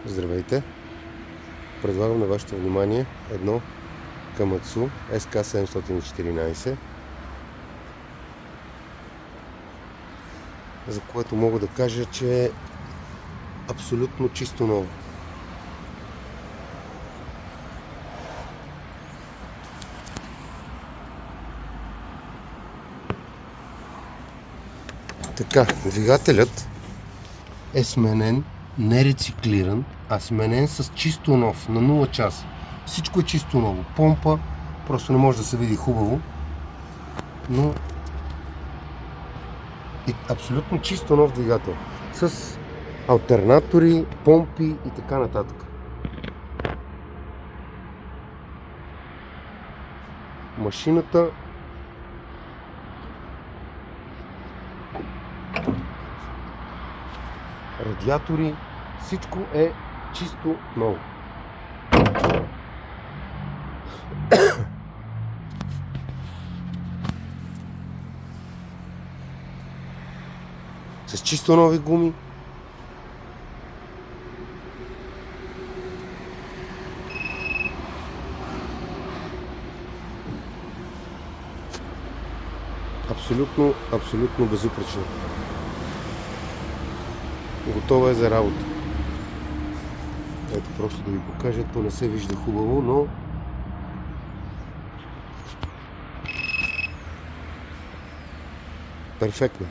Здравейте! Предлагам на вашето внимание едно Камацу SK714, за което мога да кажа, че е абсолютно чисто ново. Така, двигателят е сменен, не рециклиран, а сменен с чисто нов, на 0 час. Всичко е чисто ново. Помпа, просто не може да се види хубаво, но и абсолютно чисто нов двигател. С алтернатори, помпи и така нататък. Машината радиатори, всичко е чисто ново. С чисто нови гуми. Абсолютно безупречно. Готова е за работа. Ето, просто да ви покажа, то не се вижда хубаво, но перфектно.